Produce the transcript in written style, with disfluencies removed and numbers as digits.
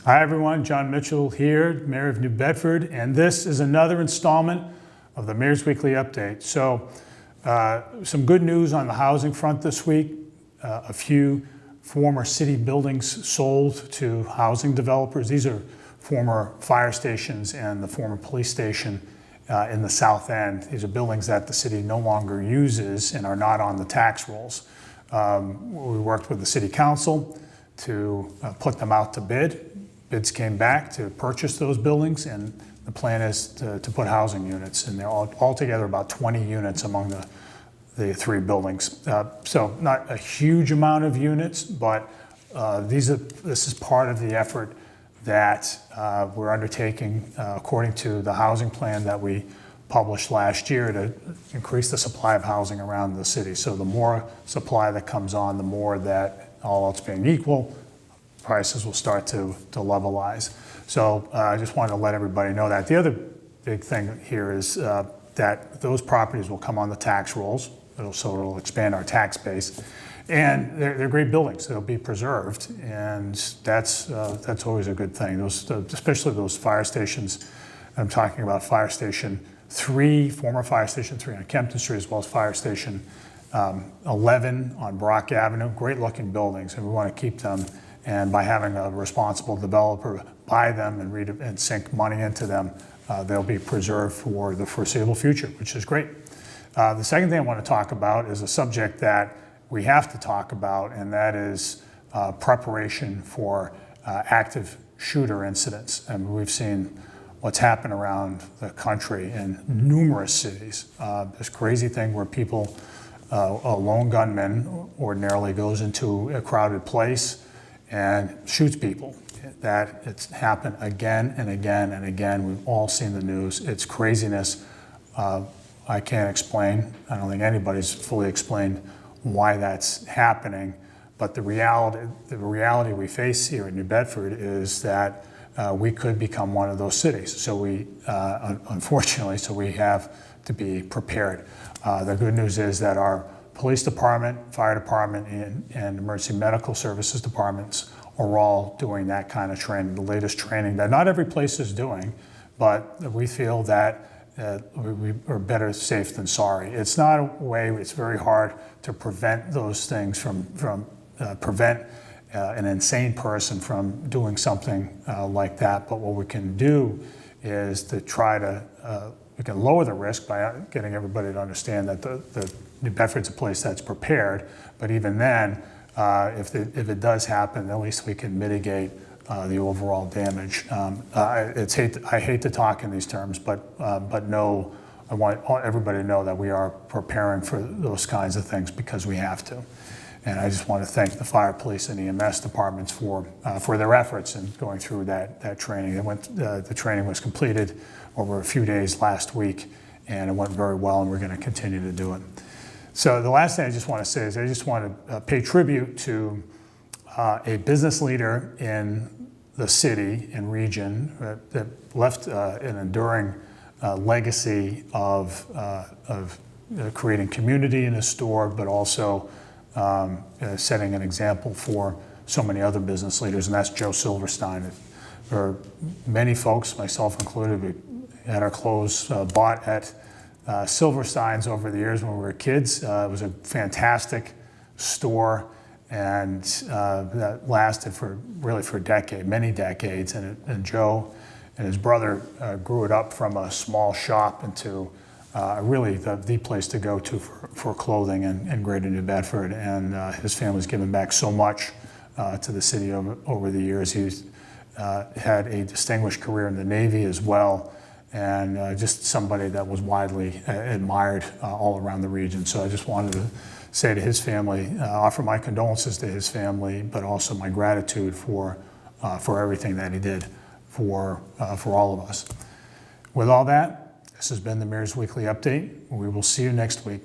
Hi everyone, Jon Mitchell here, Mayor of New Bedford, and this is another installment of the Mayor's Weekly Update. So, some good news on the housing front this week. A few former city buildings sold to housing developers. These are former fire stations and the former police station in the South End. These are buildings that the city no longer uses and are not on the tax rolls. We worked with the city council to put them out to bid. Bids came back to purchase those buildings, and the plan is to put housing units in there, altogether about 20 units among the three buildings. So not a huge amount of units, but this is part of the effort that we're undertaking according to the housing plan that we published last year to increase the supply of housing around the city. So the more supply that comes on, the more that, all else being equal, prices will start to levelize. So I just wanted to let everybody know that. The other big thing here is that those properties will come on the tax rolls. So it'll expand our tax base. And they're great buildings. They'll be preserved, and that's always a good thing. Especially those fire stations. I'm talking about Fire Station 3, former Fire Station 3 on Kempton Street, as well as Fire Station 11 on Brock Avenue. Great looking buildings, and we want to keep them. And by having a responsible developer buy them and sink money into them, they'll be preserved for the foreseeable future, which is great. The second thing I want to talk about is a subject that we have to talk about, and that is preparation for active shooter incidents. And we've seen what's happened around the country in numerous cities. This crazy thing where people, a lone gunman ordinarily goes into a crowded place and shoots people. That it's happened again and again and again. We've all seen the news. It's craziness. I can't explain. I don't think anybody's fully explained why that's happening. But the reality we face here in New Bedford is that we could become one of those cities. So we, unfortunately, we have to be prepared. The good news is that our police department, fire department, and emergency medical services departments are all doing that kind of training, the latest training that not every place is doing, but we feel that we are better safe than sorry. It's not a way, it's very hard to prevent those things prevent an insane person from doing something like that. But what we can do is to try to, we can lower the risk by getting everybody to understand that the New Bedford's a place that's prepared. But even then, if it does happen, at least we can mitigate the overall damage. I hate to talk in these terms, but no, I want everybody to know that we are preparing for those kinds of things because we have to. And I just want to thank the fire, police, and EMS departments for their efforts in going through that training. The training was completed over a few days last week, and it went very well, and we're going to continue to do it. So the last thing I just want to say is I just want to pay tribute to a business leader in the city and region that left an enduring legacy of creating community in his store, but also setting an example for so many other business leaders, and that's Joe Silverstein. There are many folks, myself included, we had our clothes bought at Silverstein's over the years when we were kids. It was a fantastic store, and that lasted for many decades. And Joe and his brother grew it up from a small shop into really the place to go to for clothing in Greater New Bedford. And his family's given back so much to the city over the years. He's had a distinguished career in the Navy as well, and just somebody that was widely admired all around the region. So I just wanted to say to his family, offer my condolences to his family, but also my gratitude for everything that he did for all of us. With all that, this has been the Mayor's Weekly Update. We will see you next week.